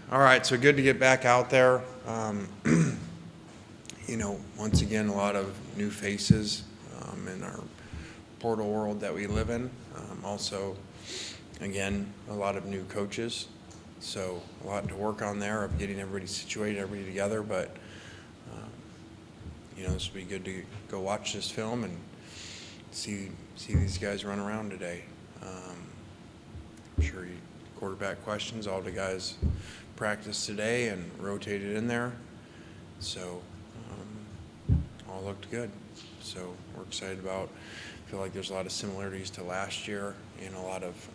All right, so good to get back out there. Once again, a lot of new faces in our portal world that we live in. Also, again, a lot of new coaches. So a lot to work on there of getting everybody situated, everybody together. But, this will be good to go watch this film and see these guys run around today. I'm sure quarterback questions, all the guys practiced today and rotated in there. So all looked good. So we're excited about, I feel like there's a lot of similarities to last year and a lot of,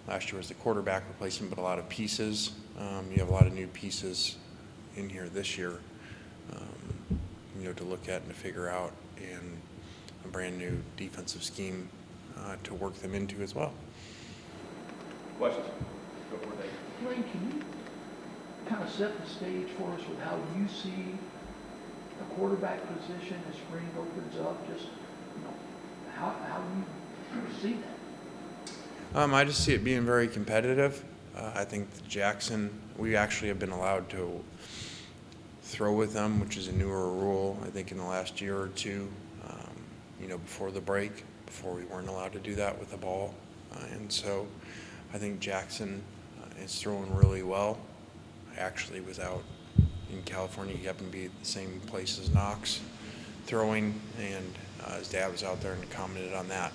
last year was the quarterback replacement, but a lot of pieces. You have a lot of new pieces in here this year, to look at and to figure out, and a brand new defensive scheme to work them into as well. Questions? Go for it, Dave. Dwayne, can you kind of set the stage for us with how you see the quarterback position as spring opens up? Just, how you see that? I just see it being very competitive. I think that Jackson, we actually have been allowed to throw with them, which is a newer rule, I think, in the last year or two, before the break, before we weren't allowed to do that with the ball. And so I think Jackson is throwing really well. I actually was out in California. He happened to be at the same place as Knox throwing, and his dad was out there and commented on that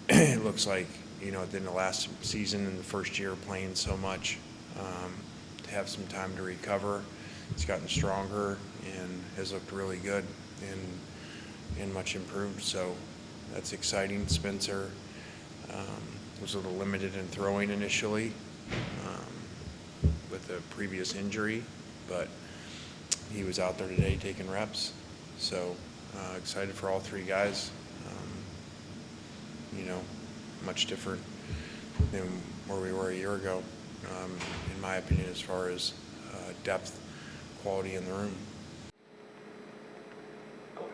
it looks like, in the last season and the first year playing so much, to have some time to recover. He's gotten stronger and has looked really good and much improved. So that's exciting. Spencer was a little limited in throwing initially with a previous injury, but he was out there today taking reps. So excited for all three guys. Much different than where we were a year ago, in my opinion, as far as depth, quality in the room.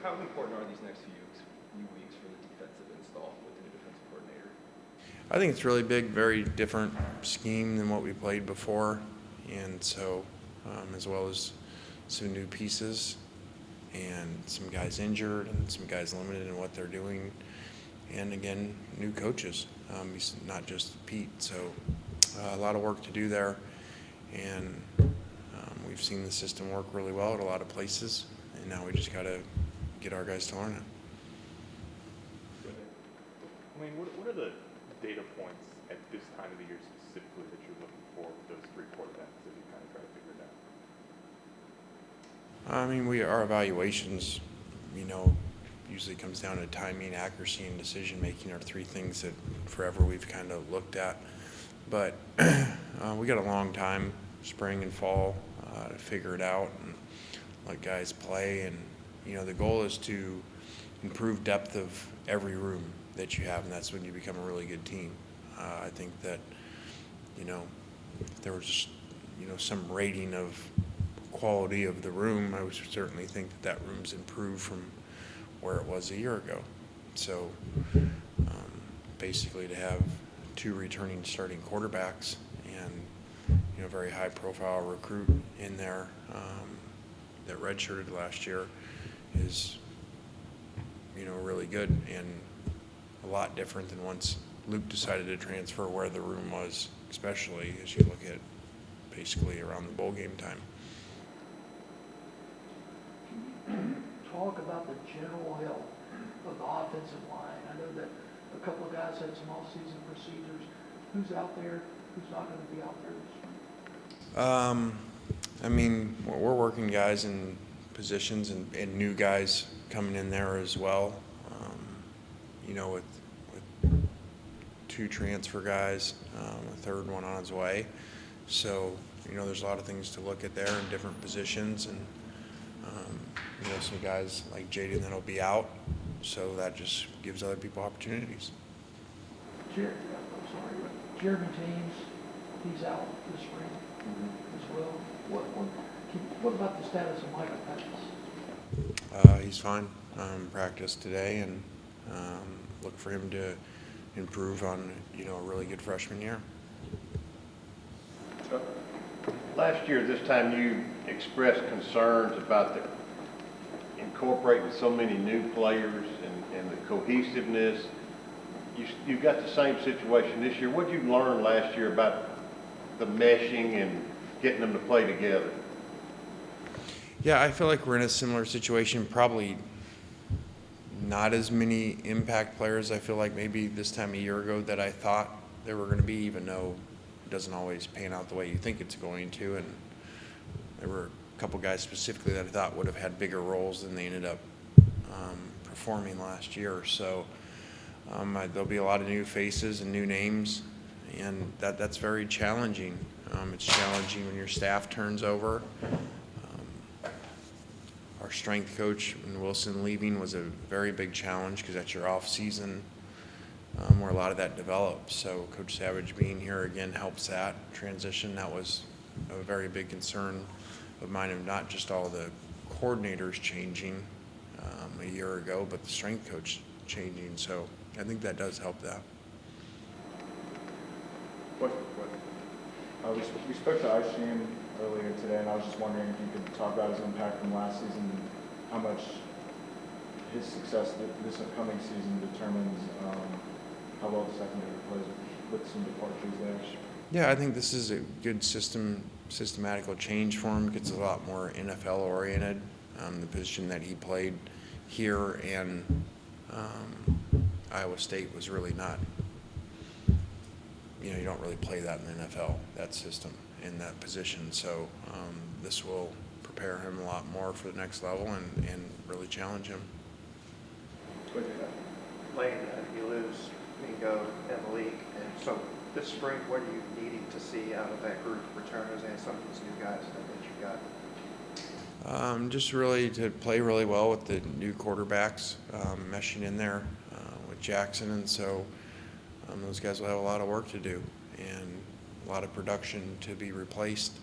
How important are these next few weeks for the defensive install with the new defensive coordinator? I think it's really big, very different scheme than what we played before, and so as well as some new pieces and some guys injured and some guys limited in what they're doing, and again, new coaches. He's not just Pete, so a lot of work to do there, and we've seen the system work really well at a lot of places, and now we just got to get our guys to learn it. I mean, what are the data points at this time of the year specifically that you're looking for with those three quarterbacks as you kind of try to figure it out? I mean, our evaluations, usually comes down to timing, accuracy, and decision making are three things that forever we've kind of looked at. But we got a long time, spring and fall, to figure it out and let guys play. And the goal is to improve depth of every room that you have, and that's when you become a really good team. I think that if there was just some rating of quality of the room, I would certainly think that room's improved from where it was a year ago. So basically to have two returning starting quarterbacks and a very high profile recruit in there that redshirted last year is really good and a lot different than once Luke decided to transfer where the room was, especially as you look at basically around the bowl game time. Talk about the general health of the offensive line. I know that a couple of guys had some off-season procedures. Who's out there? Who's not going to be out there this spring? I mean, we're working guys in positions and new guys coming in there as well. With two transfer guys, a third one on his way. So, there's a lot of things to look at there in different positions, and some guys like Jaden that'll be out, so that just gives other people opportunities. Jeremy James, he's out this spring as well. What about the status of Michael Pettis? He's fine. Practiced today, and look for him to improve on a really good freshman year. Last year, this time, you expressed concerns about the incorporating so many new players and the cohesiveness. You've got the same situation this year. What did you learn last year about the meshing and getting them to play together? Yeah, I feel like we're in a similar situation. Probably not as many impact players, I feel like, maybe this time a year ago that I thought there were going to be, even though it doesn't always pan out the way you think it's going to. And there were a couple guys specifically that I thought would have had bigger roles than they ended up performing last year. So there'll be a lot of new faces and new names, and that's very challenging. It's challenging when your staff turns over. Our strength coach, when Wilson leaving, was a very big challenge because that's your off season where a lot of that develops. So Coach Savage being here again helps that transition. That was a very big concern of mine, of not just all the coordinators changing a year ago, but the strength coach changing. So I think that does help that. We spoke to Aishin earlier today, and I was just wondering if you could talk about his impact from last season, and how much his success this upcoming season determines how well the secondary plays with some departures there. Yeah, I think this is a good systematical change for him. Gets a lot more NFL oriented. The position that he played here and Iowa State was really not, you don't really play that in the NFL, that system in that position. So this will prepare him a lot more for the next level and really challenge him. Lane, you lose Mingo and Malik, and so this spring, what are you needing to see out of that group of returners and some of these new guys that you got? Just really to play really well with the new quarterbacks, meshing in there with Jackson, and so those guys will have a lot of work to do and a lot of production to be replaced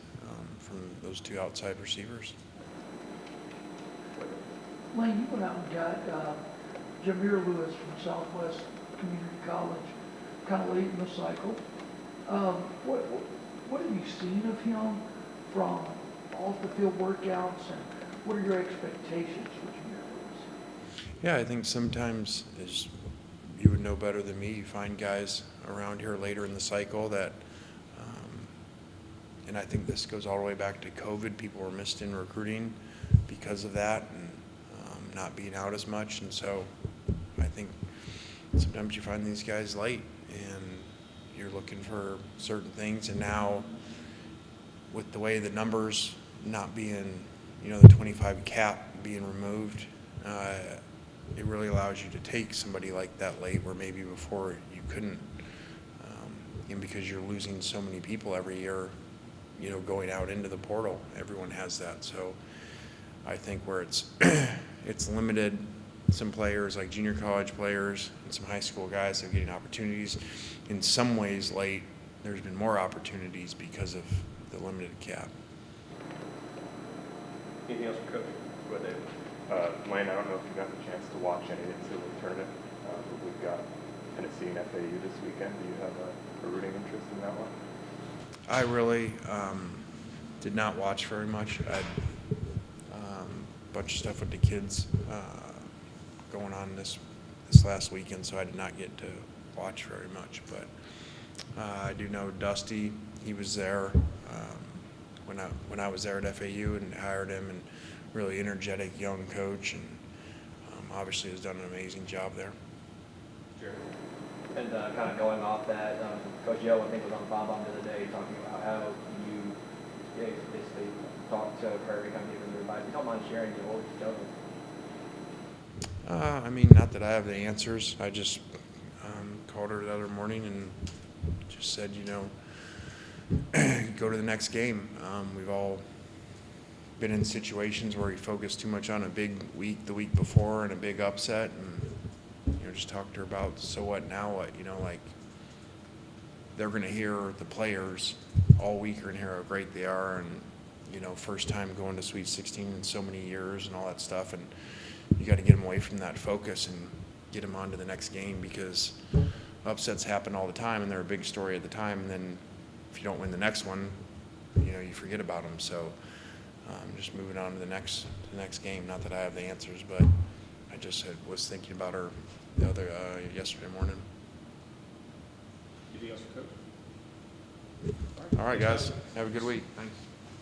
from those two outside receivers. Lane, you went out and got Jameer Lewis from Southwest Community College kind of late in the cycle. What have you seen of him from off the field workouts, and what are your expectations for Jameer Lewis? Yeah, I think sometimes, as you would know better than me, you find guys around here later in the cycle that, and I think this goes all the way back to COVID, people were missed in recruiting because of that and not being out as much. And so I think sometimes you find these guys late and you're looking for certain things. And now with the way the numbers not being, the 25 cap being removed, it really allows you to take somebody like that late where maybe before you couldn't, and because you're losing so many people every year, going out into the portal. Everyone has that. So I think where it's it's limited, some players like junior college players and some high school guys are getting opportunities. In some ways late, there's been more opportunities because of the limited cap. Anything else for Coach? Go ahead, David. Lane, I don't know if you got the chance to watch any NCAA tournament, but we've got Tennessee and FAU this weekend. Do you have a rooting interest in that one? I really did not watch very much. I had a bunch of stuff with the kids going on this last weekend, so I did not get to watch very much. But I do know Dusty. He was there when I was there at FAU and hired him, and really energetic young coach, and obviously has done an amazing job there. Sure. And kind of going off that, Coach Yo, I think, was on the Bob the other day talking about how you basically talked to Kirby, kind of giving him advice. You don't mind sharing your old stuff? I mean, not that I have the answers. I just called her the other morning and just said, go to the next game. We've all been in situations where we focus too much on a big week the week before and a big upset, and just talk to her about, so what, now what, like they're going to hear the players all week are going to hear how great they are, and first time going to Sweet 16 in so many years and all that stuff, and you got to get them away from that focus and get them on to the next game, because upsets happen all the time and they're a big story at the time, and then if you don't win the next one, you forget about them. So just moving on to the next game. Not that I have the answers, but I just was thinking about her yesterday morning. Anything else for Coach? All right, guys. Have a good week. Thanks.